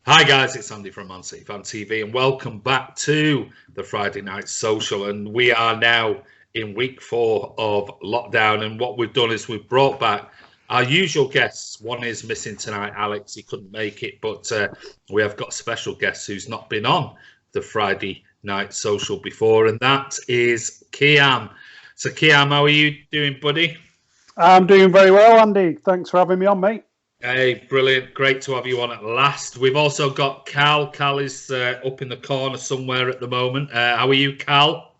Hi guys, it's Andy from Man City Fan TV and welcome back to the Friday Night Social, and we are now in week 4 of lockdown, and what we've done is we've brought back our usual guests. One is missing tonight, Alex, he couldn't make it, but we have got a special guest who's not been on the Friday Night Social before, and that is Kiam. So Kiam, how are you doing, buddy? I'm doing very well, Andy. Thanks for having me on, mate. Hey, brilliant. Great to have you on at last. We've also got Karl. Karl is up in the corner somewhere at the moment. How are you, Karl?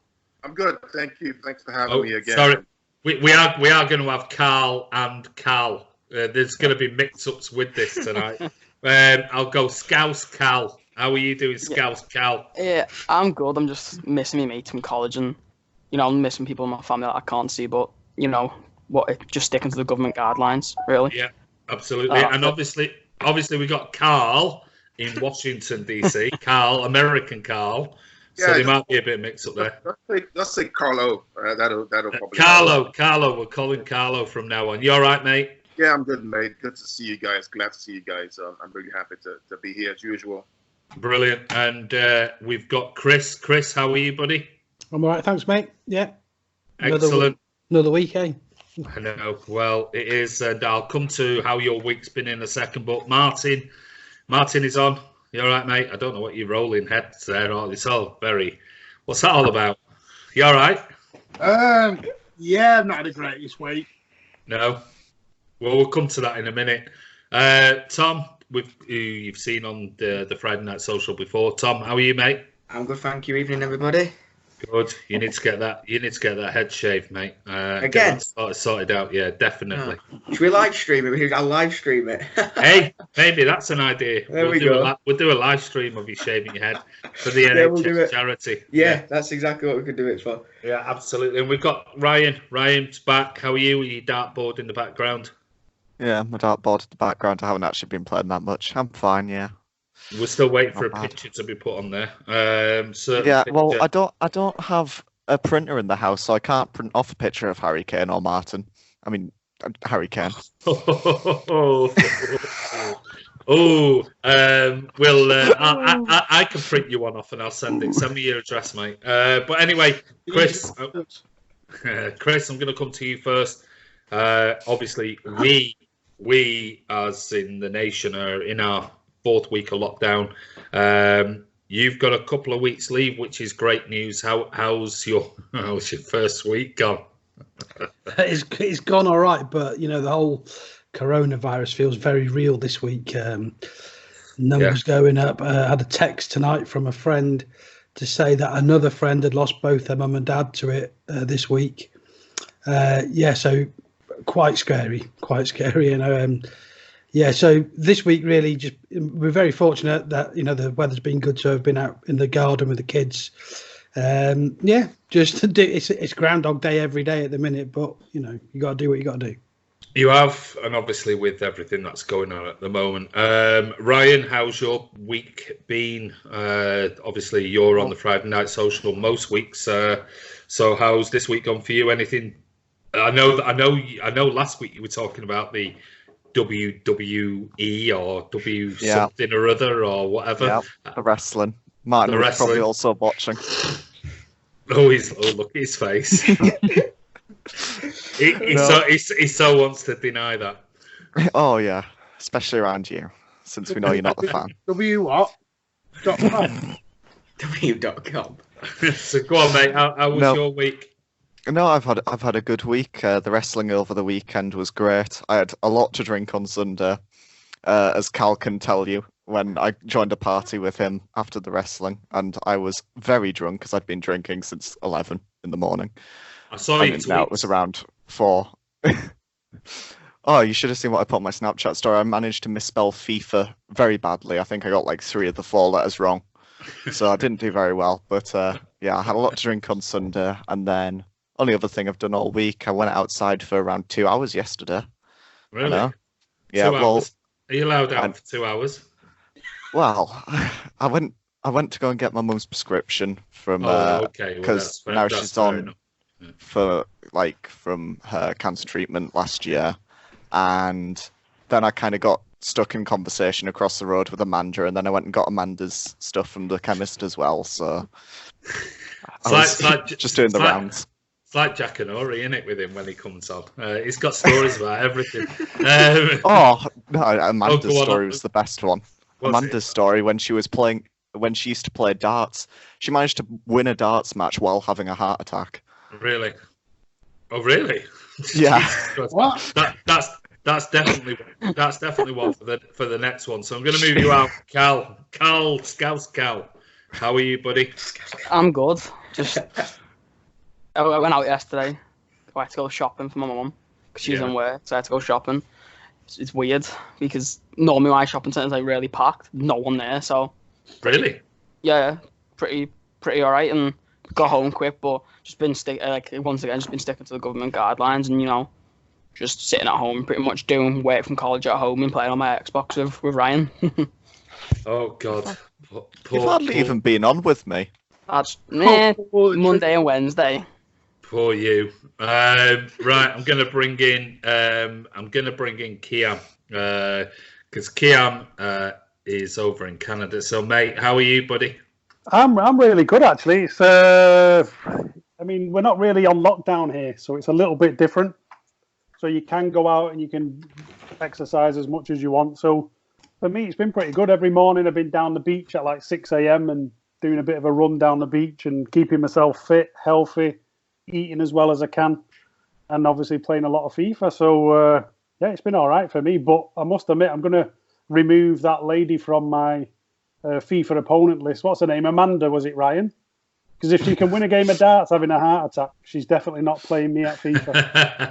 I'm good. Thank you. Thanks for having me again. Sorry. We are going to have Karl and Karl. There's going to be mix-ups with this tonight. I'll go Scouse Karl. How are you doing, Scouse Karl? Yeah, I'm good. I'm just missing my mates from college, and I'm missing people in my family that I can't see. But just sticking to the government guidelines, really. Yeah, absolutely. And obviously we got Karl in Washington DC. Karl, American Karl. So there might be a bit of mix up there. Let's say Carlo. That'll probably. Carlo. We'll call him Carlo from now on. You all right, mate? Yeah, I'm good, mate. Good to see you guys. Glad to see you guys. I'm really happy to be here as usual. Brilliant. And we've got Chris. Chris, how are you, buddy? I'm all right, thanks, mate. Yeah. Excellent. Another week, eh? I know. Well, it is, and I'll come to how your week's been in a second. But Martin is on. You all right, mate? I don't know what you're rolling heads there. It's all very. What's that all about? You all right? Yeah, I've not had a greatest week. No. Well, we'll come to that in a minute. Tom, who you've seen on the Friday Night Social before. Tom, how are you, mate? I'm good, thank you. Evening, everybody. Good. You need to get that head shaved, mate. Again, get that sorted out. Yeah, definitely. Should we live stream it? I'll live stream it. Hey, maybe that's an idea. We'll do a live stream of you shaving your head for the NHS charity. Yeah, that's exactly what we could do it for. Yeah, absolutely. And we've got Ryan. Ryan's back. How are you? Are you dartboard in the background? Yeah, my dartboard in the background. I haven't actually been playing that much. I'm fine. Yeah. We're still waiting for a picture to be put on there. Well, I don't have a printer in the house, so I can't print off a picture of Harry Kane or Martin. I mean, Harry Kane. I can print you one off and I'll send it. Send me your address, mate. But anyway, Chris, Chris, I'm going to come to you first. Obviously, we as in the nation are in our 4th week of lockdown. You've got a couple of weeks leave, which is great news. How's your first week gone? It's gone all right, but the whole coronavirus feels very real this week. Numbers going up. I had a text tonight from a friend to say that another friend had lost both their mum and dad to it this week. So quite scary. So this week really we're very fortunate that the weather's been good to have been out in the garden with the kids. It's Groundhog Day every day at the minute, but you got to do what you got to do. You have, and obviously with everything that's going on at the moment. Ryan, how's your week been? Obviously you're on the Friday Night Social most weeks. So how's this week gone for you? Anything? I know. Last week you were talking about the WWE or something or other or whatever. Yeah, the wrestling. Martin was probably also watching. Look at his face. he so wants to deny that. Oh yeah, especially around you, since we know you're not the fan. W.com. W.com. So go on, mate. How was your week? No, I've had a good week. The wrestling over the weekend was great. I had a lot to drink on Sunday, as Karl can tell you, when I joined a party with him after the wrestling, and I was very drunk because I'd been drinking since 11 in the morning. I saw you tweet. Now it was around 4. Oh, you should have seen what I put on my Snapchat story. I managed to misspell FIFA very badly. I think I got like 3 of the 4 letters wrong. So I didn't do very well. But I had a lot to drink on Sunday, and then only other thing I've done all week, I went outside for around 2 hours yesterday. Really? Yeah. 2 hours? Are you allowed out for 2 hours? Well, I went to go and get my mum's prescription from because now she's on for from her cancer treatment last year, and then I kind of got stuck in conversation across the road with Amanda, and then I went and got Amanda's stuff from the chemist as well. So I was just doing the rounds. It's like Jack and Ori, isn't it, with him when he comes on? He's got stories about everything. No, Amanda's story was the best one. Amanda's story when she used to play darts. She managed to win a darts match while having a heart attack. Really? Oh, really? Yeah. What? That's definitely one for the next one. So I'm going to move you out, Karl, Scouse Cal. How are you, buddy? I'm good. Just I went out yesterday. I had to go shopping for my mum because she's in work, so I had to go shopping. It's weird because normally my shopping centre's like really packed, no one there. So really, yeah, pretty all right, and got home quick, but just been once again just been sticking to the government guidelines, and just sitting at home, pretty much doing work from college at home and playing on my Xbox with Ryan. Oh God, You've hardly even been on with me. That's Monday and Wednesday. Poor you. Right, I'm gonna bring in Kiam because Kiam is over in Canada. So, mate, how are you, buddy? I'm really good actually. It's I mean, we're not really on lockdown here, so it's a little bit different. So you can go out and you can exercise as much as you want. So for me, it's been pretty good. Every morning I've been down the beach at like 6 a.m. and doing a bit of a run down the beach and keeping myself fit, healthy, eating as well as I can, and obviously playing a lot of FIFA. So yeah, it's been all right for me. But I must admit, I'm going to remove that lady from my FIFA opponent list. What's her name? Amanda, was it, Ryan? Because if she can win a game of darts having a heart attack, she's definitely not playing me at FIFA.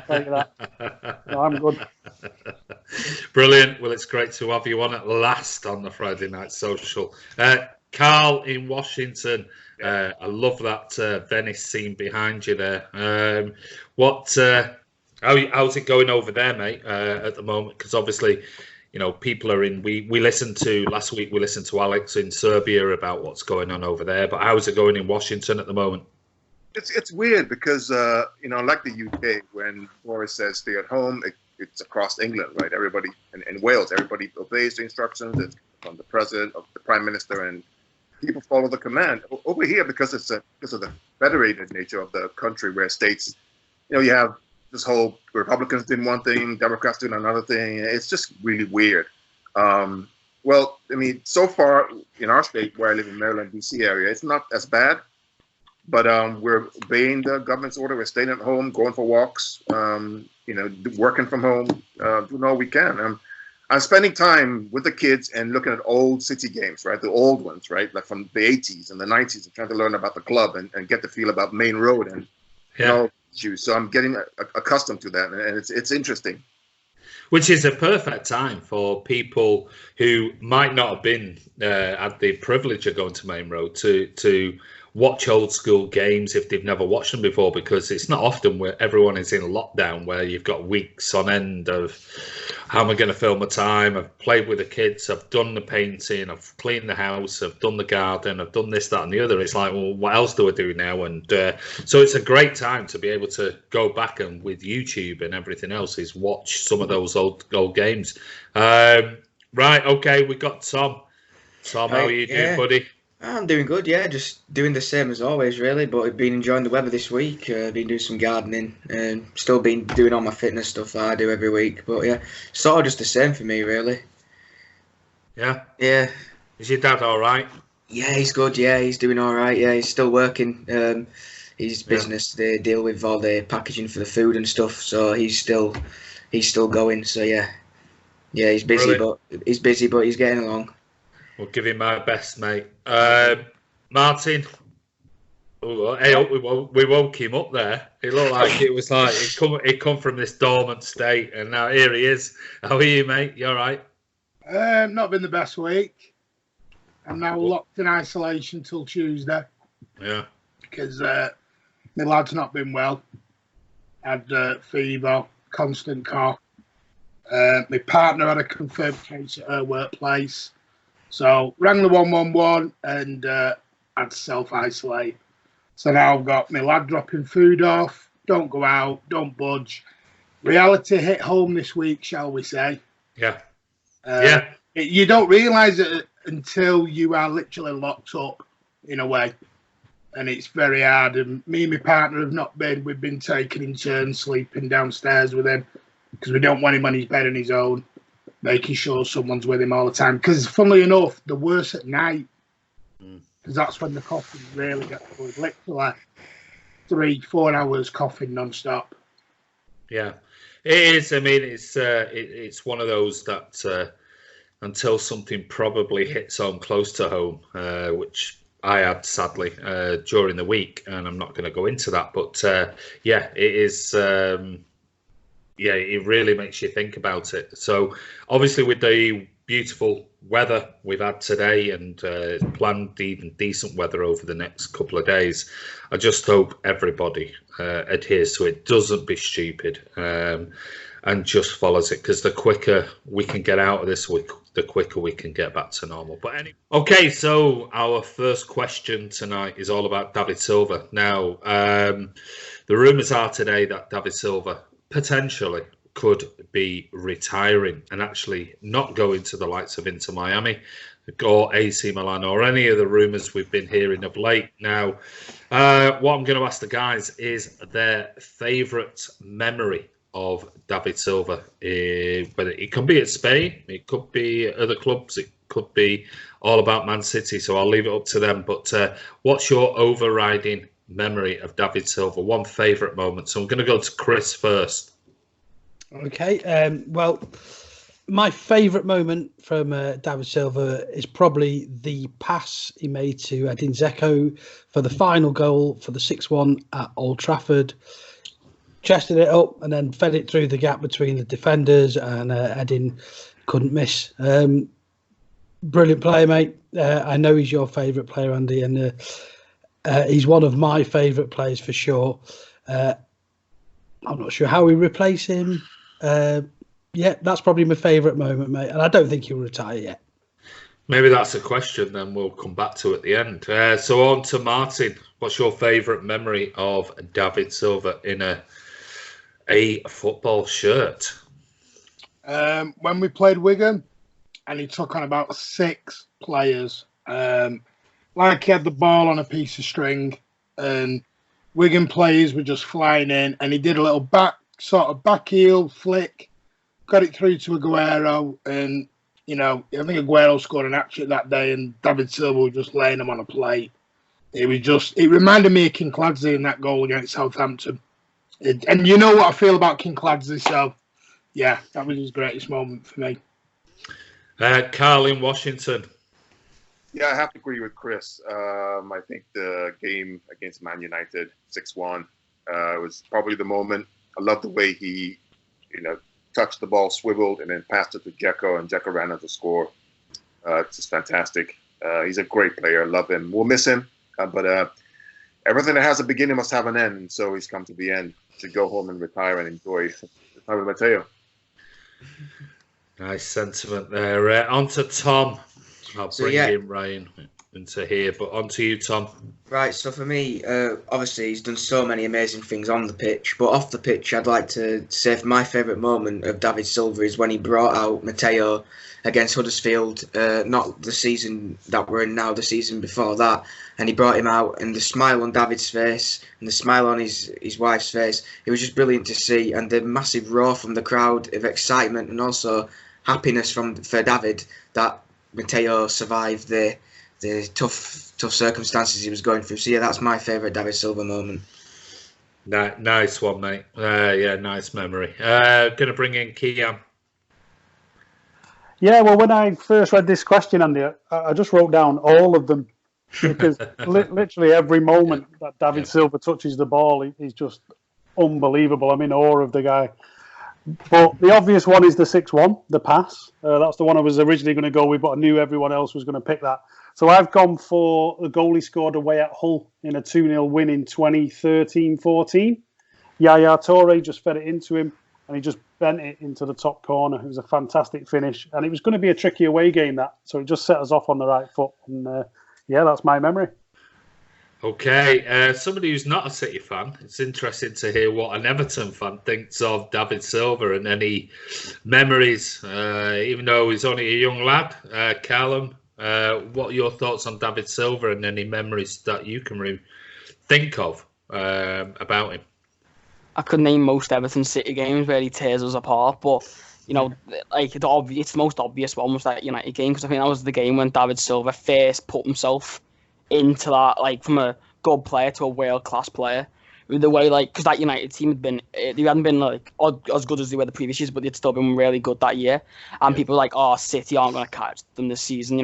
Like that. No, I'm good. Brilliant. Well, it's great to have you on at last on the Friday Night Social. Karl in Washington. I love that Venice scene behind you there. How's it going over there, mate, at the moment? Because obviously, people are in. We listened to last week. We listened to Alex in Serbia about what's going on over there. But how's it going in Washington at the moment? It's weird because like the UK, when Boris says stay at home, it's across England, right? Everybody in Wales, everybody obeys the instructions from the president, of the prime minister, and people follow the command. Over here, because of the federated nature of the country, where states, you have this whole Republicans doing one thing, Democrats doing another thing. It's just really weird. Well, I mean, so far in our state, where I live in Maryland, DC area, it's not as bad. But we're obeying the government's order. We're staying at home, going for walks, working from home, doing all we can. I'm spending time with the kids and looking at old city games, right? The old ones, right? Like from the 80s and the 90s, and trying to learn about the club and get the feel about Main Road and issues. So I'm getting accustomed to that, and it's interesting. Which is a perfect time for people who might not have been had the privilege of going to Main Road to watch old school games if they've never watched them before, because it's not often where everyone is in lockdown where you've got weeks on end of how am I going to fill my time. I've played with the kids, I've done the painting, I've cleaned the house, I've done the garden, I've done this, that and the other. It's like, well, what else do I do now? And so it's a great time to be able to go back and with YouTube and everything else is watch some of those old games. Right, okay, we got Tom. Tom, how are you doing, buddy? I'm doing good, yeah. Just doing the same as always, really. But I've been enjoying the weather this week. Been doing some gardening and still been doing all my fitness stuff that I do every week. But yeah, sort of just the same for me, really. Yeah. Yeah. Is your dad all right? Yeah, he's good. Yeah, he's doing all right. Yeah, he's still working. His business, they deal with all the packaging for the food and stuff. So he's still going. So yeah, he's busy, but he's getting along. We'll give him my best, mate. Martin. Oh, hey, we woke him up there. It looked like it was like it come from this dormant state, and now here he is. How are you, mate? You all right? Not been the best week. I'm now locked in isolation till Tuesday. Yeah. Because my lad's not been well. Had fever, constant cough. My partner had a confirmed case at her workplace. So rang the 111 and had to self-isolate. So now I've got my lad dropping food off. Don't go out. Don't budge. Reality hit home this week, shall we say. Yeah. You don't realise it until you are literally locked up in a way. And it's very hard. And me and my partner have not been. We've been taking in turns sleeping downstairs with him because we don't want him on his bed on his own, making sure someone's with him all the time. Because funnily enough, the worse at night, because that's when the coughing really gets going. Literally 3-4 hours coughing non-stop. Yeah, it is. I mean, it's one of those that until something probably hits home close to home, which I had sadly during the week, and I'm not going to go into that. But yeah, it is. Yeah, it really makes you think about it. So obviously, with the beautiful weather we've had today and planned even decent weather over the next couple of days, I just hope everybody adheres to it, doesn't be stupid, and just follows it, because the quicker we can get out of this week, the quicker we can get back to normal. But anyway, okay, so our first question tonight is all about David Silva. Now, the rumours are today that David Silva potentially could be retiring and actually not going to the likes of Inter Miami or AC Milan or any of the rumours we've been hearing of late. Now, what I'm going to ask the guys is their favourite memory of David Silva. But it can be at Spain, it could be at other clubs, it could be all about Man City. So I'll leave it up to them. But what's your overriding memory of David Silva? One favourite moment. So I'm going to go to Chris first. Okay. Well, my favourite moment from David Silva is probably the pass he made to Edin Dzeko for the final goal for the 6-1 at Old Trafford. Chested it up and then fed it through the gap between the defenders, and Edin couldn't miss. Brilliant player, mate. I know he's your favourite player, Andy, and he's one of my favourite players for sure. I'm not sure how we replace him. Yeah, that's probably my favourite moment, mate, and I don't think he'll retire yet. Maybe that's a question then we'll come back to at the end. So on to Martin. What's your favourite memory of David Silva in a football shirt? When we played Wigan and he took on about 6 players, like he had the ball on a piece of string and Wigan players were just flying in, and he did a little back heel flick, got it through to Aguero, and you know, I think Aguero scored an hat-trick that day and David Silva was just laying him on a plate. It reminded me of King Cladsley in that goal against Southampton. And you know what I feel about King Cladsley, so yeah, that was his greatest moment for me. Karl in Washington. Yeah, I have to agree with Chris. I think the game against Man United, 6-1, was probably the moment. I love the way he, touched the ball, swiveled, and then passed it to Dzeko, and Dzeko ran out to score. It's just fantastic. He's a great player. Love him. We'll miss him, but everything that has a beginning must have an end, and so he's come to the end. Should go home and retire and enjoy the time with Matteo. Nice sentiment there. On to Tom. I'll bring him Ryan into here, but on to you, Tom. Right, so for me, obviously he's done so many amazing things on the pitch, but off the pitch, I'd like to say my favourite moment of David Silva is when he brought out Matteo against Huddersfield, not the season that we're in now, the season before that, and he brought him out, and the smile on David's face and the smile on his wife's face, it was just brilliant to see, and the massive roar from the crowd of excitement and also happiness for David that Matteo survived the tough circumstances he was going through. So yeah, that's my favourite David Silva moment. Nice one, mate. Yeah, nice memory. Going to bring in Kiam. Yeah, well, when I first read this question, Andy, I just wrote down all of them because literally every moment that David Silva touches the ball, he's just unbelievable. I'm in awe of the guy. But the obvious one is the 6-1, the pass. That's the one I was originally going to go with, but I knew everyone else was going to pick that. So I've gone for the goal he scored away at Hull in a 2-0 win in 2013-14. Yaya Toure just fed it into him, and he just bent it into the top corner. It was a fantastic finish, and it was going to be a tricky away game, that. So it just set us off on the right foot. And yeah, that's my memory. Okay, somebody who's not a City fan, it's interesting to hear what an Everton fan thinks of David Silva and any memories, even though he's only a young lad. Callum, what are your thoughts on David Silva and any memories that you can think of about him? I could name most Everton City games where he tears us apart, but like it's the most obvious one was that United game, because I think that was the game when David Silva first put himself into that, like from a good player to a world-class player. The way, like, because that United team they hadn't been like as good as they were the previous years, but they'd still been really good that year. And people were like, oh, City aren't going to catch them this season,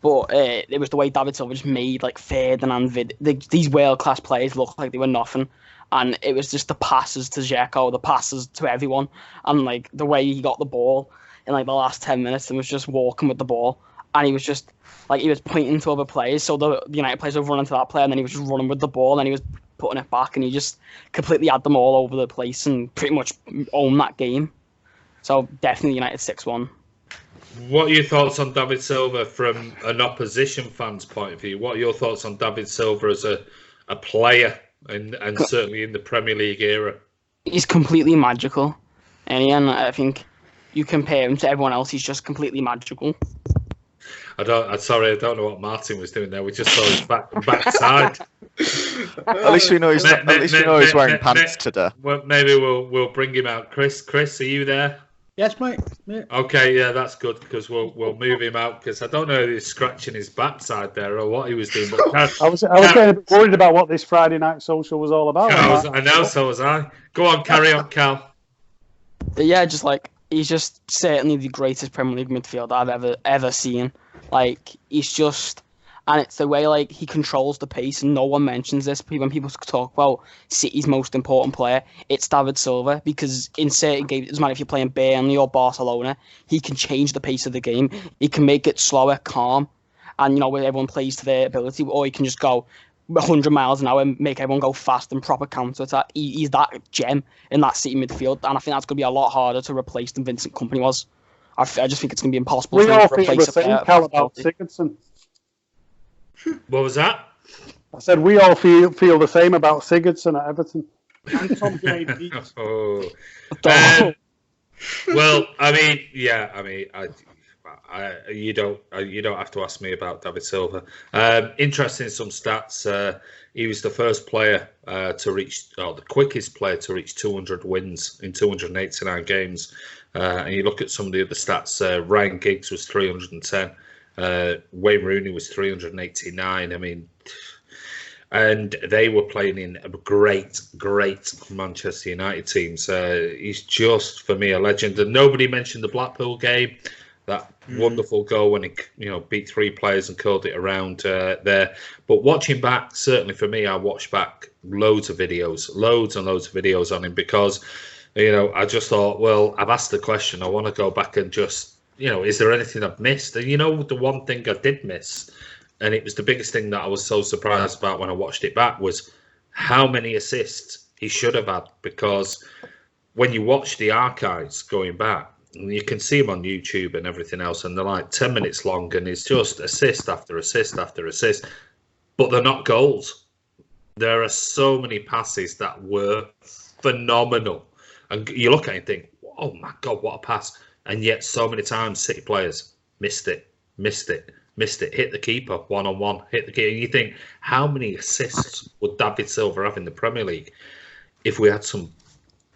But it was the way David Silva just made like Ferdinand, these world-class players look like they were nothing. And it was just the passes to Dzeko, the passes to everyone, and like the way he got the ball in like the last 10 minutes and was just walking with the ball, and he was just like he was pointing to other players, so the United players were running to that player, and then he was just running with the ball, and he was putting it back, and he just completely had them all over the place and pretty much owned that game. So definitely United 6-1. What are your thoughts on David Silva from an opposition fan's point of view? What are your thoughts on David Silva as a player? And certainly in the Premier League era, he's completely magical. And I think you compare him to everyone else, he's just completely magical. I don't know what Martin was doing there. We just saw his backside. At least we know he's wearing pants today. Well, maybe we'll bring him out. Chris, are you there? Yes, mate. Yeah. Okay, yeah, that's good because we'll move him out because I don't know if he's scratching his backside there or what he was doing. But I was getting a bit worried about what this Friday night social was all about. I know, so was I. Go on, carry on, Cal. Yeah, just like he's just certainly the greatest Premier League midfielder I've ever seen. Like he's just. And it's the way like he controls the pace, and no one mentions this. When people talk about City's most important player, it's David Silva, because in certain games, it doesn't matter if you're playing Burnley or Barcelona, he can change the pace of the game. He can make it slower, calm, and where everyone plays to their ability, or he can just go 100 miles an hour and make everyone go fast and proper counter attack. He's that gem in that City midfield, and I think that's going to be a lot harder to replace than Vincent Kompany was. I just think it's going to be impossible to replace the same, Karl, about Sigurdsson. What was that? I said we all feel the same about Sigurdsson at Everton. And Tom Gray. Well, I mean, you don't have to ask me about David Silva. Interesting, some stats. He was the first player to reach, the quickest player to reach 200 wins in 289 games. And you look at some of the other stats. Ryan Giggs was 310. Wayne Rooney was 389. I mean, and they were playing in a great Manchester United teams. He's just, for me, a legend. And nobody mentioned the Blackpool game, that wonderful goal when he beat three players and curled it around there. But watching back, certainly for me, I watched back loads and loads of videos on him because I just thought, well, I've asked the question, I want to go back and just, is there anything I've missed? And the one thing I did miss, and it was the biggest thing that I was so surprised about when I watched it back, was how many assists he should have had. Because when you watch the archives going back, and you can see them on YouTube and everything else, and they're like 10 minutes long, and it's just assist after assist after assist, but they're not goals. There are so many passes that were phenomenal. And you look at it and think, oh my God, what a pass. And yet so many times City players missed it, hit the keeper one-on-one, hit the keeper. And you think, how many assists would David Silva have in the Premier League if we had some,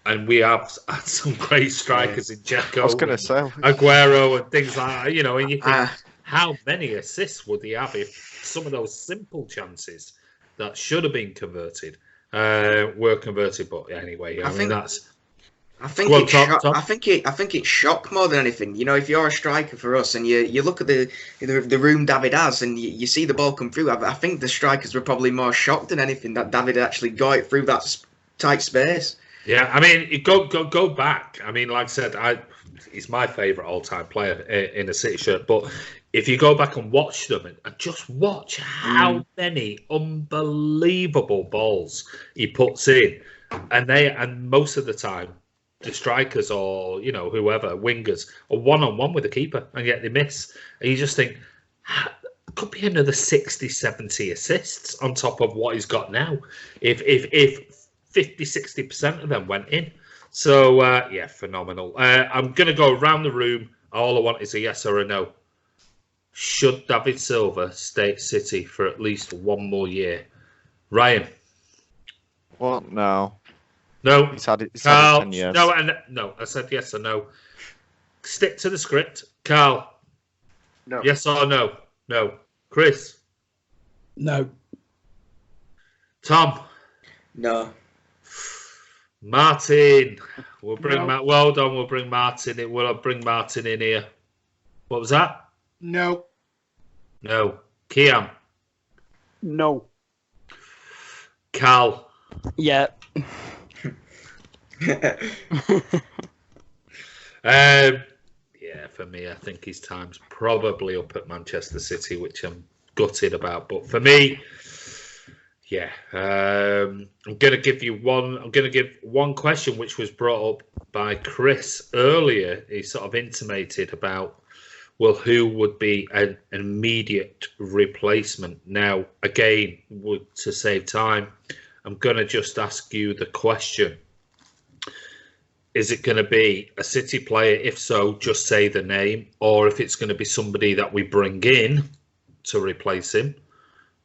and we have had some great strikers in Dzeko, I was going to say Aguero and things like that, and you think, how many assists would he have if some of those simple chances that should have been converted were converted? But anyway, I mean, that's... I think it's shock more than anything. If you're a striker for us and you look at the room David has and you see the ball come through, I think the strikers were probably more shocked than anything that David actually got it through that tight space. Yeah, I mean, go back. I mean, like I said, he's my favourite all-time player in a City shirt. But if you go back and watch them and just watch how many unbelievable balls he puts in, and most of the time, the strikers or whoever, wingers, are one-on-one with the keeper, and yet they miss. And you just think, could be another 60, 70 assists on top of what he's got now. If 50, 60% of them went in. So, yeah, phenomenal. I'm going to go around the room. All I want is a yes or a no. Should David Silva stay at City for at least one more year? Ryan? What? No. No. He's had his 10 years. No, I said yes or no. Stick to the script. Karl? No. Yes or no? No. Chris? No. Tom? No. Martin? We'll bring No. Well done. We'll bring Martin in. We'll bring Martin in here. What was that? No. No. Kiam? No. Karl? Yeah. Yeah, for me, I think his time's probably up at Manchester City, which I'm gutted about. But for me, yeah, I'm going to give you one. I'm going to give one question, which was brought up by Chris earlier. He sort of intimated about, well, who would be an immediate replacement? Now, again, to save time, I'm going to just ask you the question. Is it going to be a City player? If so, just say the name. Or if it's going to be somebody that we bring in to replace him,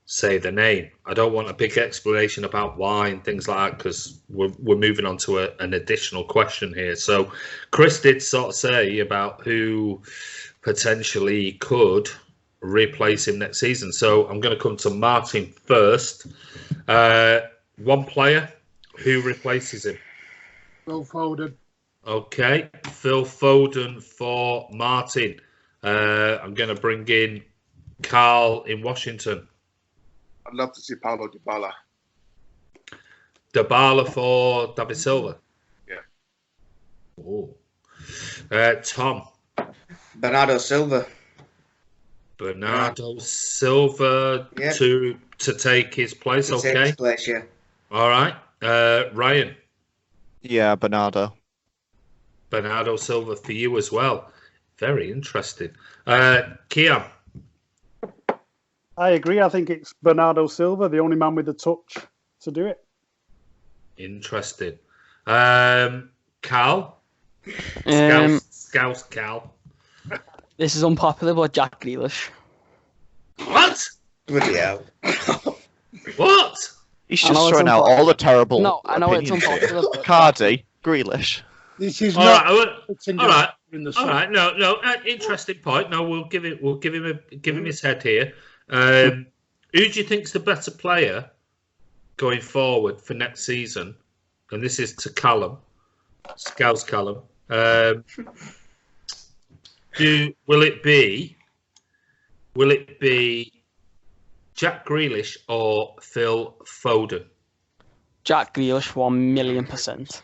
say the name. I don't want a big explanation about why and things like that, because we're moving on to an additional question here. So Chris did sort of say about who potentially could replace him next season. So I'm going to come to Martin first. One player who replaces him. Phil Foden. Okay, Phil Foden for Martin. I'm going to bring in Karl in Washington. I'd love to see Paulo Dybala. Dybala for David Silva. Yeah. Oh. Tom. Bernardo Silva. Bernardo Silva Yeah. to take his place. To Okay. take his place, yeah. All right. Ryan. Yeah, Bernardo. Bernardo Silva for you as well. Very interesting. Kiam. I agree. I think it's Bernardo Silva, the only man with the touch to do it. Interesting. Karl. Scouse Karl. This is unpopular, but Jack Grealish. What? Bloody hell. What? He's I just know it's throwing out unpopular. all the terrible No, I know it's opinions here. unpopular, but- Cardi, Grealish. This is All not. right. All right. In the All right. No. Interesting point. No, we'll give him his head here. Who do you think's the better player going forward for next season? And this is to Callum, Scouse Callum. Will it be Jack Grealish or Phil Foden? Jack Grealish, 1,000,000%.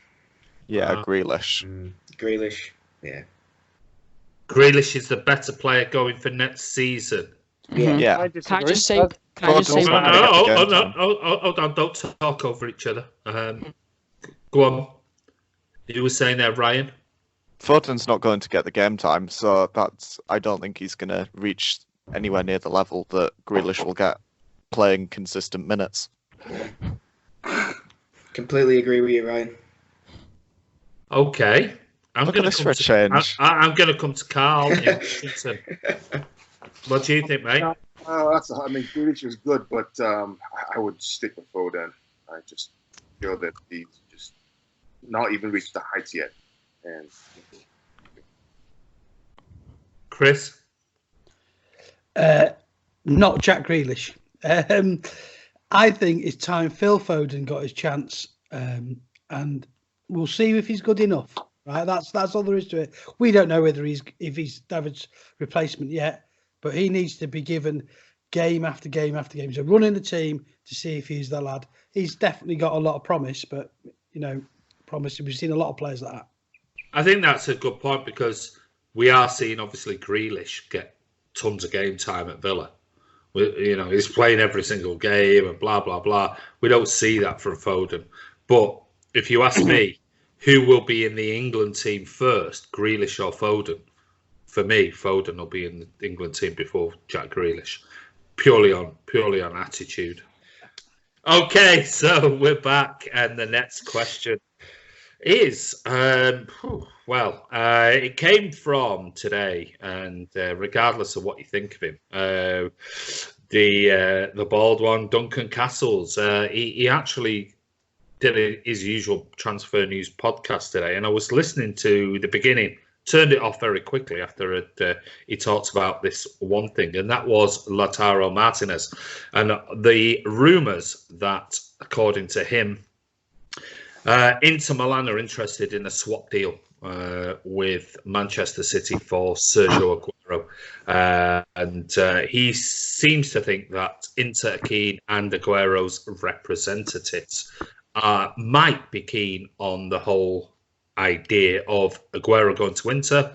Yeah, Grealish. Grealish, yeah. Grealish is the better player going for next season. Mhm. Yeah. I Can I disagree. just say? Can I just say? Foden's No, not gonna get the game time. hold on. Don't talk over each other. Go on. You were saying there, Ryan? Foden's not going to get the game time, so I don't think he's going to reach anywhere near the level that Grealish will get playing consistent minutes. Completely agree with you, Ryan. Okay. I'm Look going at this for a change. I'm going to come to Karl in Washington. What do you think, mate? I mean, Grealish is good, but I would stick with Foden. I just feel that he's just not even reached the heights yet. And Chris? Not Jack Grealish. I think it's time Phil Foden got his chance, and we'll see if he's good enough. Right, that's all there is to it. We don't know if he's David's replacement yet, but he needs to be given game after game after game. So running the team to see if he's the lad. He's definitely got a lot of promise, but promise. We've seen a lot of players like that. I think that's a good point because we are seeing obviously Grealish get tons of game time at Villa. He's playing every single game and blah blah blah. We don't see that from Foden. But if you ask me, who will be in the England team first, Grealish or Foden? For me, Foden will be in the England team before Jack Grealish. purely on attitude. Okay, so we're back, and the next question is, it came from today, and regardless of what you think of him, the bald one, Duncan Castles, he actually did his usual transfer news podcast today, and I was listening to the beginning, turned it off very quickly after he talked about this one thing, and that was Lautaro Martinez, and the rumours that, according to him, Inter Milan are interested in a swap deal with Manchester City for Sergio Aguero. And he seems to think that Inter are keen and Aguero's representatives might be keen on the whole idea of Aguero going to Inter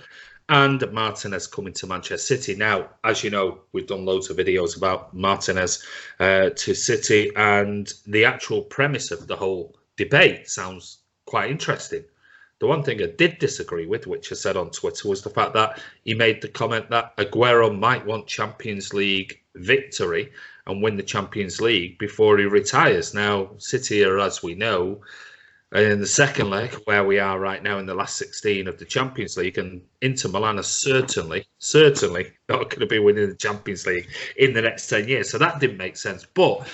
and Martinez coming to Manchester City. Now, as you know, we've done loads of videos about Martinez to City, and the actual premise of the whole debate sounds quite interesting. The one thing I did disagree with, which I said on Twitter, was the fact that he made the comment that Aguero might want Champions League victory and win the Champions League before he retires. Now, City are, as we know, in the second leg, where we are right now in the last 16 of the Champions League, and Inter Milan are certainly not going to be winning the Champions League in the next 10 years. So that didn't make sense. But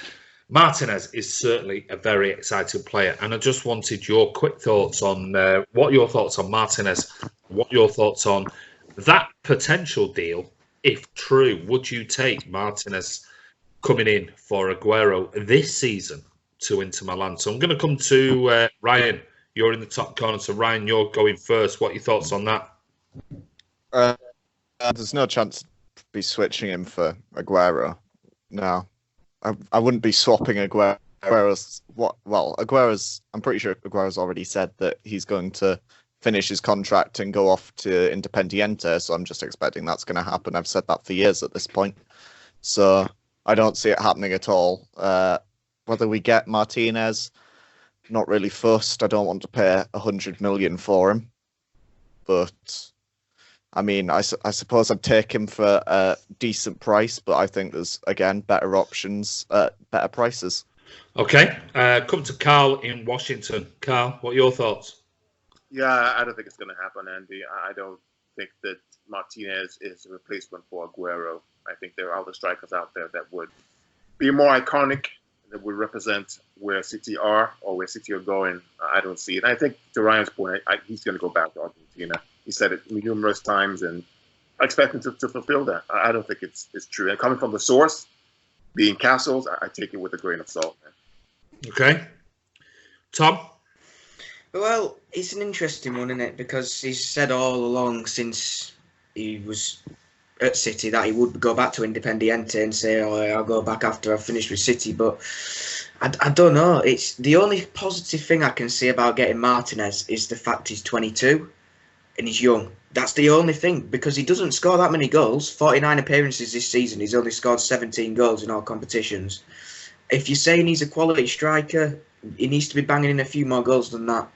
Martinez is certainly a very exciting player, and I just wanted your quick thoughts on what your thoughts on Martinez, what your thoughts on that potential deal, if true. Would you take Martinez coming in for Aguero this season to Inter Milan? So I'm going to come to Ryan. You're in the top corner, so Ryan, you're going first. What are your thoughts on that? There's no chance to be switching him for Aguero. No. I wouldn't be swapping Aguero. I'm pretty sure Aguero's already said that he's going to finish his contract and go off to Independiente, so I'm just expecting that's going to happen. I've said that for years at this point. So I don't see it happening at all. Whether we get Martinez, not really fussed. I don't want to pay 100 million for him. But I mean, I suppose I'd take him for a decent price, but I think there's, again, better options at better prices. Okay. Come to Karl in Washington. Karl, what are your thoughts? Yeah, I don't think it's going to happen, Andy. I don't think that Martinez is a replacement for Aguero. I think there are other strikers out there that would be more iconic, that would represent where City are or where City are going. I don't see it. And I think, to Ryan's point, he's going to go back to Argentina. He said it numerous times, and I expect him to fulfill that. I don't think it's true. And coming from the source, being Castles, I take it with a grain of salt. Man. Okay. Tom? Well, it's an interesting one, isn't it? Because he's said all along since he was at City that he would go back to Independiente and say, "Oh, I'll go back after I've finished with City." But I don't know. It's the only positive thing I can see about getting Martinez is the fact he's 22 and he's young. That's the only thing, because he doesn't score that many goals. 49 appearances this season. He's only scored 17 goals in all competitions. If you're saying he's a quality striker, he needs to be banging in a few more goals than that.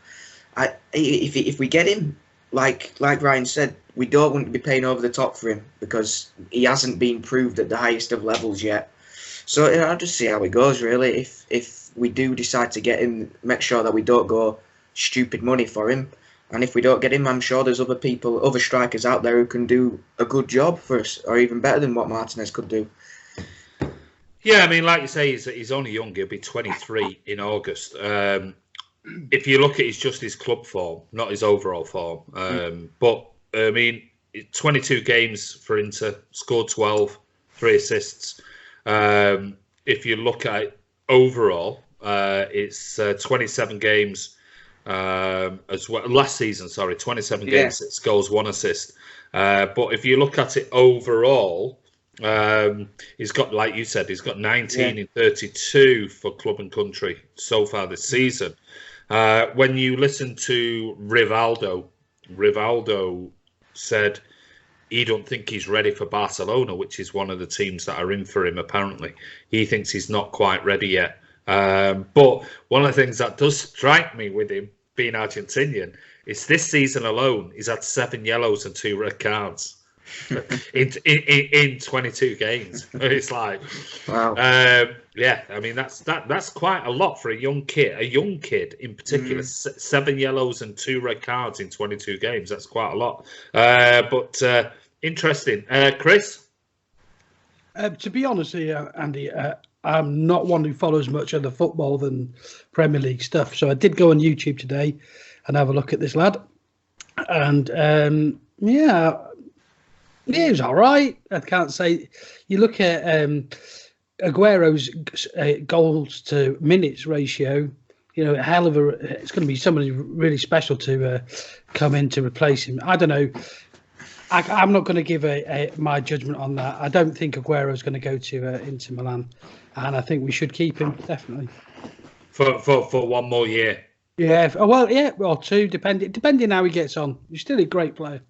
If we get him, like Ryan said, we don't want to be paying over the top for him because he hasn't been proved at the highest of levels yet. So I'll just see how it goes, really. If we do decide to get him, make sure that we don't go stupid money for him. And if we don't get him, I'm sure there's other strikers out there who can do a good job for us, or even better than what Martinez could do. Yeah, I mean, like you say, he's only young. He'll be 23 in August. If you look at his club form, not his overall form. But, I mean, 22 games for Inter, scored 12, 3 assists. If you look at it overall, it's 27 games as well. Last season, 27 games, 6 goals, 1 assist. But if you look at it overall, he's got, like you said, he's got 19 in 32 for club and country so far this season. When you listen to Rivaldo said he don't think he's ready for Barcelona, which is one of the teams that are in for him, apparently. He thinks he's not quite ready yet. But one of the things that does strike me with him being Argentinian is this season alone, he's had 7 yellows and 2 red cards. in 22 games. It's like, Wow. yeah. I mean, that's quite a lot for a young kid in particular. 7 yellows and 2 red cards in 22 games. That's quite a lot. But interesting, Chris. To be honest here, Andy, I'm not one who follows much of the football than Premier League stuff. So I did go on YouTube today and have a look at this lad. And yeah, he was all right. I can't say. You look at Aguero's goals to minutes ratio. You know, it's going to be somebody really special to come in to replace him. I don't know. I'm not going to give my judgment on that. I don't think Aguero's going to go to Inter Milan, and I think we should keep him definitely for 1 more year. Yeah, or 2, depending how he gets on. He's still a great player.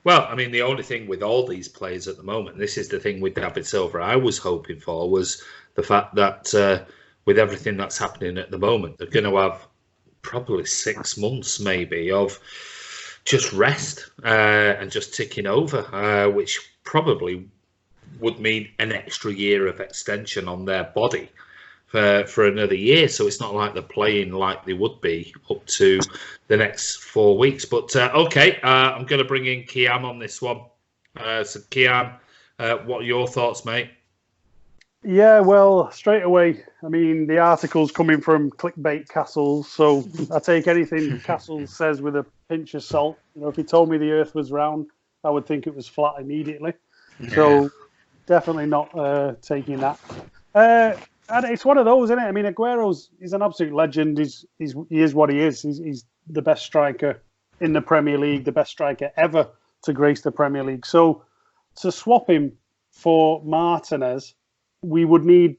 Well, I mean, the only thing with all these players at the moment, this is the thing with David Silva I was hoping for, was the fact that with everything that's happening at the moment, they're going to have probably 6 months maybe of just rest and just ticking over, which probably would mean an extra year of extension on their body for another year. So it's not like they're playing like they would be up to the next 4 weeks. But okay, I'm going to bring in Kiam on this one. So Kiam, what are your thoughts, mate? Yeah, well, straight away, I mean, the article's coming from clickbait Castles, so I take anything Castles says with a pinch of salt. You know, if he told me the Earth was round, I would think it was flat immediately. Yeah. So definitely not taking that. And it's one of those, isn't it? I mean, he's an absolute legend. He is what he is. He's the best striker in the Premier League, the best striker ever to grace the Premier League. So to swap him for Martinez, we would need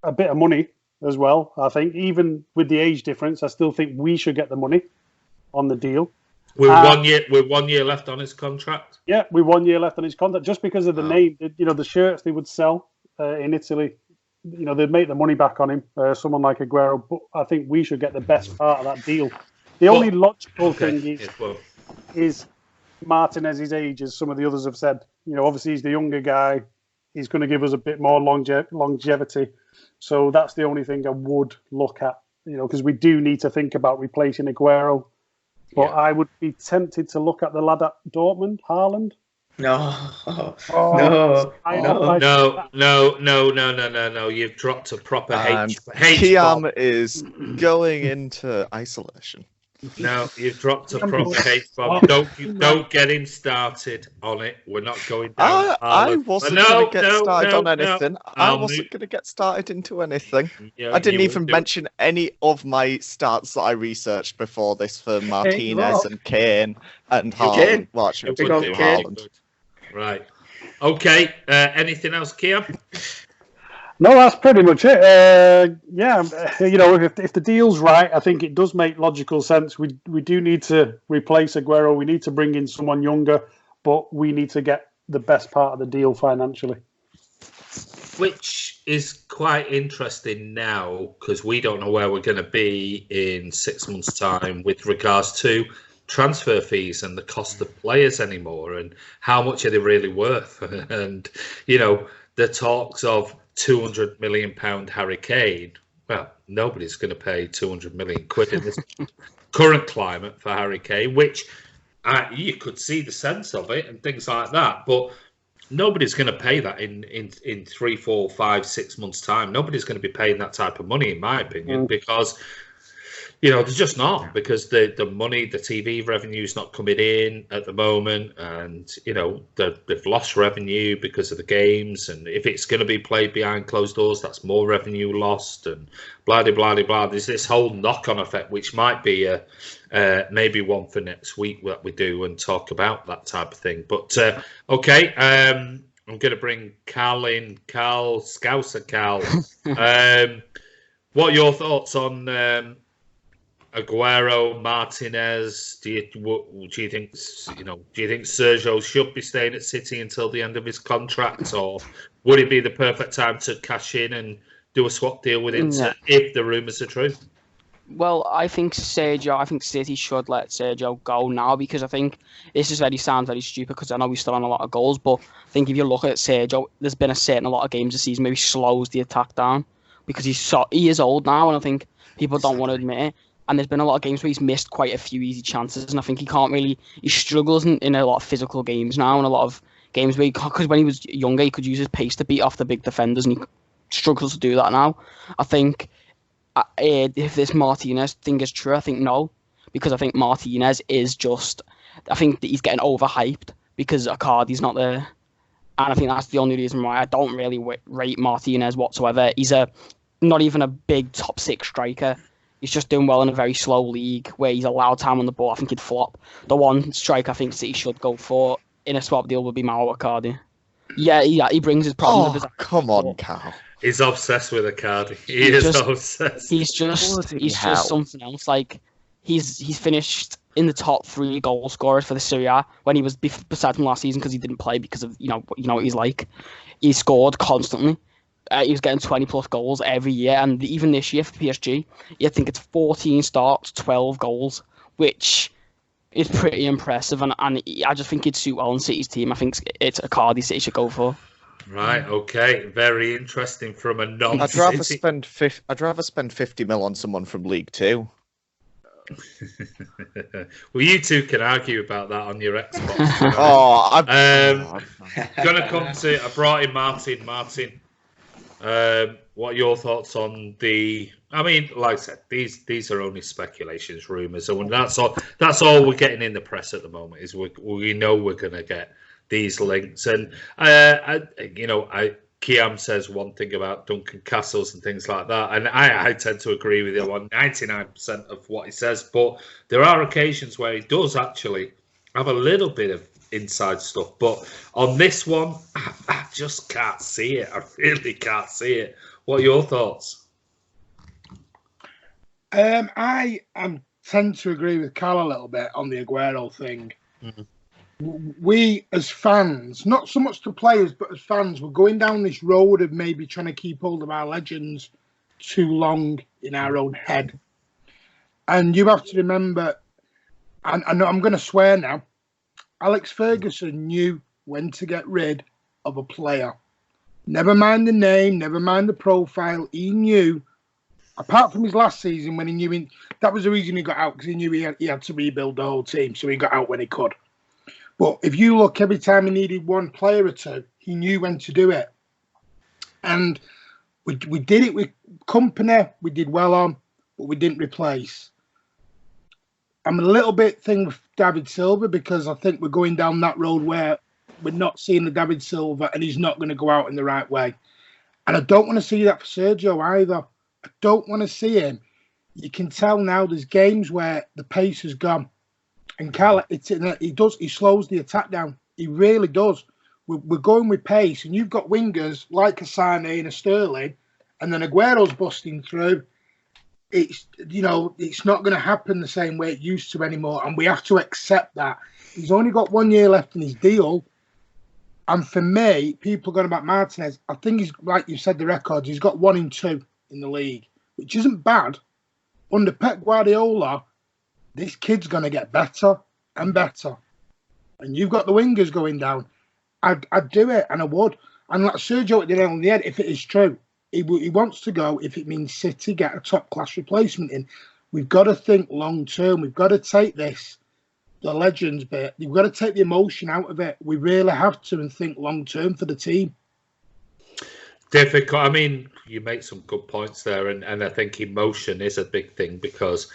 a bit of money as well, I think. Even with the age difference, I still think we should get the money on the deal. With 1 year left on his contract? Yeah, with 1 year left on his contract. Just because of the name, you know, the shirts they would sell in Italy, you know, they'd make the money back on him, someone like Aguero. But I think we should get the best part of that deal. The only logical thing is Martinez's age, as some of the others have said. You know, obviously he's the younger guy. He's going to give us a bit more longevity. So that's the only thing I would look at, you know, because we do need to think about replacing Aguero. But I would be tempted to look at the lad at Dortmund, Haaland. No. You've dropped a proper And H. Kiam is going into isolation. No, you've dropped a proper H-bomb. Don't get him started on it. We're not going down. I wasn't going to get started on anything. I wasn't going to get started into anything. I didn't even mention any of my stats that I researched before this for Martinez and Kane and Haaland. Well, actually, we would do Haaland. Right. Okay. Anything else, Kiam? No, that's pretty much it. Yeah, you know, if the deal's right, I think it does make logical sense. We do need to replace Aguero. We need to bring in someone younger, but we need to get the best part of the deal financially. Which is quite interesting now, because we don't know where we're going to be in 6 months' time with regards to transfer fees and the cost of players anymore, and how much are they really worth? And, you know, the talks of £200 million Harry Kane. Well, nobody's going to pay 200 million quid in this current climate for Harry Kane, which you could see the sense of it and things like that. But nobody's going to pay that in 3, 4, 5, 6 months' time. Nobody's going to be paying that type of money, in my opinion, because, you know, there's just not, because the money, the TV revenue is not coming in at the moment, and, you know, they've lost revenue because of the games, and if it's going to be played behind closed doors, that's more revenue lost, and blah, blah, blah, blah. There's this whole knock-on effect, which might be maybe one for next week that we do and talk about that type of thing. But, okay, I'm going to bring Karl in. Karl, Scouser Karl. What are your thoughts on Aguero, Martinez? Do you think Sergio should be staying at City until the end of his contract, or would it be the perfect time to cash in and do a swap deal with Inter if the rumours are true? Well, I think City should let Sergio go now, because I think sounds very stupid, because I know he's still on a lot of goals, but I think if you look at Sergio, there's been a lot of games this season where he slows the attack down, because he is old now, and I think people don't want to admit it. And there's been a lot of games where he's missed quite a few easy chances, and I think he struggles in a lot of physical games now, and a lot of games where because when he was younger, he could use his pace to beat off the big defenders, and he struggles to do that now. I think if this Martinez thing is true, I think no, because I think Martinez is just, I think that he's getting overhyped because Icardi's not there, and I think that's the only reason why I don't really rate Martinez whatsoever. He's not even a big top 6 striker. He's just doing well in a very slow league where he's allowed time on the ball. I think he'd flop. The one striker I think City should go for in a swap deal would be Mauro Icardi. Yeah, he brings his problems. Come on, Karl. He's obsessed with Icardi. He's obsessed. He's just something else. Like he's finished in the top 3 goal scorers for the Serie A when he was beside him last season, because he didn't play because of you know what he's like. He scored constantly. He was getting 20+ goals every year, and even this year for PSG, I think it's 14 starts, 12 goals, which is pretty impressive. And I just think he'd suit well on City's team. I think it's Icardi City should go for. Right. Okay. Very interesting from a non. I'd rather spend 50 mil on someone from League Two. Well, you two can argue about that on your Xbox. Gonna come to. I brought in Martin. Martin, what are your thoughts on the? I mean, like I said, these are only speculations, rumours, and that's all we're getting in the press at the moment. Is we know we're gonna get these links, and Kiam says one thing about Duncan Castles and things like that, and I tend to agree with him on 99% of what he says, but there are occasions where he does actually have a little bit of inside stuff, but on this one, I just can't see it. I really can't see it. What are your thoughts? I tend to agree with Karl a little bit on the Aguero thing. Mm-hmm. We, as fans, not so much the players, but as fans, we're going down this road of maybe trying to keep hold of our legends too long in our own head. And you have to remember, and I know I'm going to swear now, Alex Ferguson knew when to get rid of a player. Never mind the name, never mind the profile. He knew, apart from his last season when he knew that was the reason he got out, because he knew he had to rebuild the whole team, so he got out when he could. But if you look, every time he needed one player or two, he knew when to do it. And we did it with Company, we did well on, but we didn't replace. I'm a little bit thing with David Silva, because I think we're going down that road where we're not seeing the David Silva and he's not going to go out in the right way. And I don't want to see that for Sergio either. I don't want to see him. You can tell now there's games where the pace has gone. And Karl, he slows the attack down. He really does. We're going with pace, and you've got wingers like a Sane and a Sterling, and then Aguero's busting through. It's not going to happen the same way it used to anymore, and we have to accept that. He's only got 1 year left in his deal, and for me, people going about Martinez, I think he's, like you said, the records, he's got 1 in 2 in the league, which isn't bad. Under Pep Guardiola, this kid's going to get better and better. And you've got the wingers going down. I'd do it, and I would. And like Sergio at the end, if it is true, he wants to go if it means City get a top-class replacement in. We've got to think long-term. We've got to take the legends bit. We've got to take the emotion out of it. We really have to, and think long-term for the team. Difficult. I mean, you make some good points there, and I think emotion is a big thing, because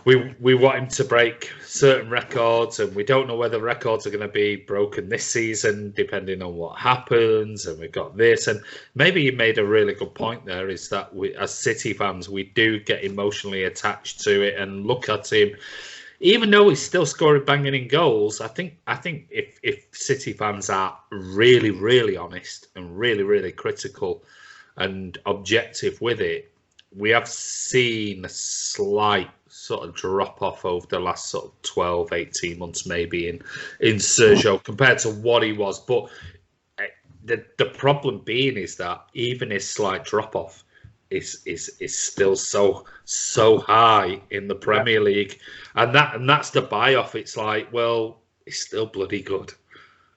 we want him to break certain records, and we don't know whether records are going to be broken this season, depending on what happens. And we've got this, and maybe you made a really good point there, is that we, as City fans, we do get emotionally attached to it and look at him, even though he's still scoring banging in goals. I think if City fans are really, really honest and really, really critical and objective with it, we have seen a slight sort of drop off over the last sort of 12, 18 months maybe in Sergio compared to what he was. But the problem being is that even his slight drop off is still so high in the Premier League, and that's the buy off. It's like, well, he's still bloody good.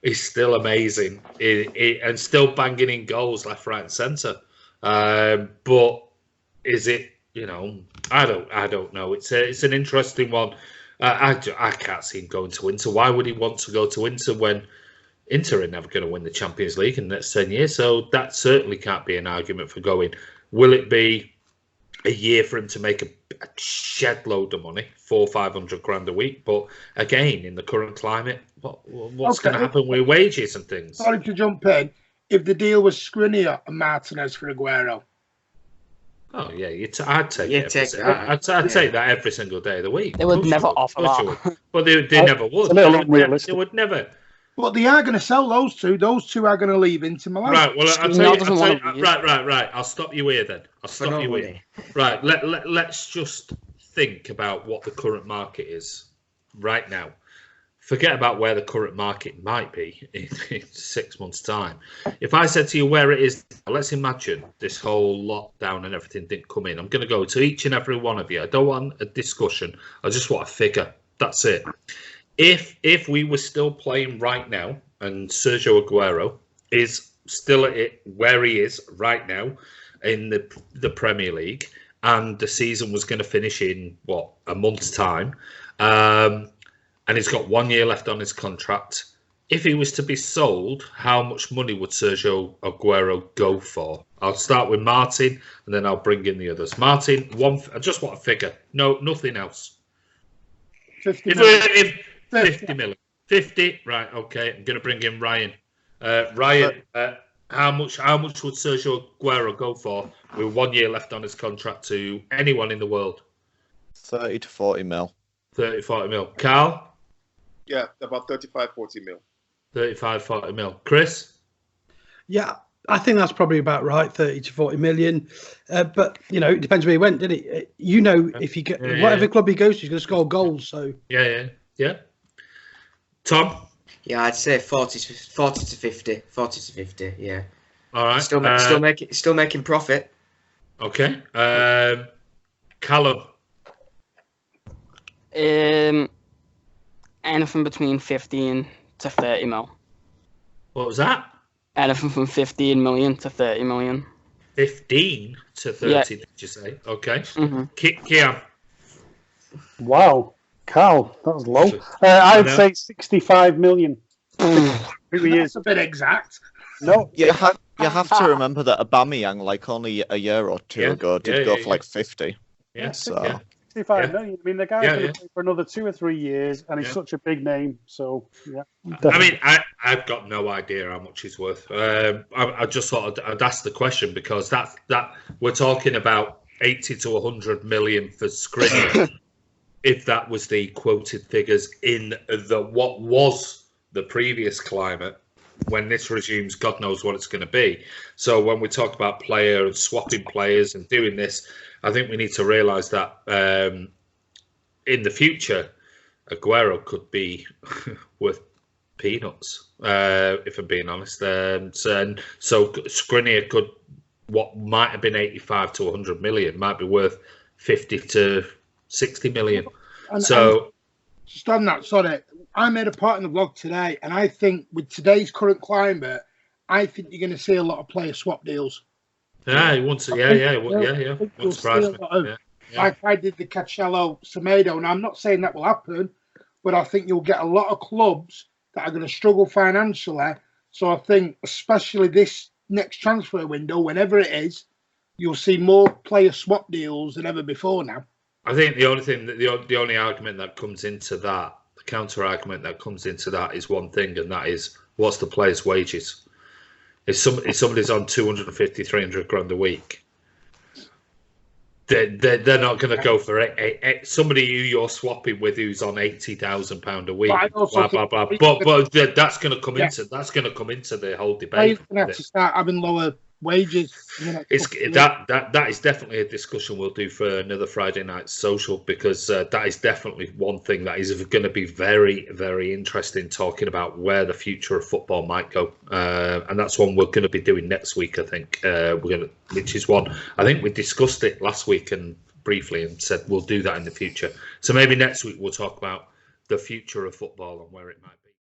He's still amazing, and still banging in goals left, right, and centre. But is it? I don't know. It's an interesting one. I can't see him going to Inter. Why would he want to go to Inter when Inter are never going to win the Champions League in the next 10 years? So that certainly can't be an argument for going. Will it be a year for him to make a shed load of money, 400-500 grand a week? But again, in the current climate, what's going to happen with wages and things? Sorry to jump in. If the deal was Skriniar and Martinez for Aguero. Oh yeah, I'd take it. I'd take that every single day of the week. They would never offer that. But they never would. They would never. But they are going to sell those two. Those two are going to leave Inter Milan. Right. Well, I'll tell you. Right. I'll stop you here then. Right. Let's just think about what the current market is right now. Forget about where the current market might be in 6 months' time. If I said to you where it is, let's imagine this whole lockdown and everything didn't come in. I'm going to go to each and every one of you. I don't want a discussion. I just want a figure. That's it. If we were still playing right now and Sergio Aguero is still at it where he is right now in the Premier League, and the season was going to finish in, a month's time, and he's got 1 year left on his contract. If he was to be sold, how much money would Sergio Aguero go for? I'll start with Martin, and then I'll bring in the others. Martin, I just want a figure. No, nothing else. 50 million. 50 million. 50, right, okay. I'm going to bring in Ryan. Ryan, how much would Sergio Aguero go for with 1 year left on his contract to anyone in the world? 30 to 40 mil. 30, 40 mil. Karl? Yeah, about 35, 40 mil. 35, 40 mil. Chris? Yeah, I think that's probably about right, 30 to 40 million. But, it depends where he went, didn't it? If he get whatever club he goes to, he's going to score goals. So Yeah. Tom? Yeah, I'd say 40 to 50. 40 to 50, yeah. All right. Still making profit. Okay. Callum? Anything between 15 to 30 mil. What was that? Anything from 15 million to 30 million. 15 to 30, did you say? Okay. Mm-hmm. Kiam? Wow. Karl, that was low. I'd say 65 million. That's a bit exact. No. You have to remember that Aubameyang, only a year or two ago, did go for 50. Yeah. So. 65 million. I mean, the guy's going to play for another 2 or 3 years, and he's such a big name. So, yeah. Definitely. I mean, I've got no idea how much he's worth. I just thought I'd ask the question because that we're talking about 80 to 100 million for Skriniar. If that was the quoted figures in what was the previous climate, when this resumes, God knows what it's going to be. So when we talk about player and swapping players and doing this, I think we need to realise that in the future, Aguero could be worth peanuts, if I'm being honest. So Skriniar could, what might have been 85 to 100 million, might be worth 50 to 60 million. Just on that, sorry, I made a part in the vlog today, and I think with today's current climate, I think you're going to see a lot of player swap deals. Yeah, he wants to. Won't surprise me. Like I did the Cancelo Semedo. Now I'm not saying that will happen, but I think you'll get a lot of clubs that are going to struggle financially. So I think, especially this next transfer window, whenever it is, you'll see more player swap deals than ever before now. I think the only argument that comes into that, the counter argument that comes into that is one thing, and that is what's the player's wages. If somebody's on 250, 300 grand a week, they're not going to go for somebody who you're swapping with who's on £80,000 a week. But that's going to come into the whole debate. You're going to have to start having lower wages. It's that is definitely a discussion we'll do for another Friday night social, because that is definitely one thing that is going to be very, very interesting, talking about where the future of football might go, and that's one we're going to be doing next week. I think which is one I think we discussed it last week and briefly and said we'll do that in the future. So maybe next week we'll talk about the future of football and where it might be.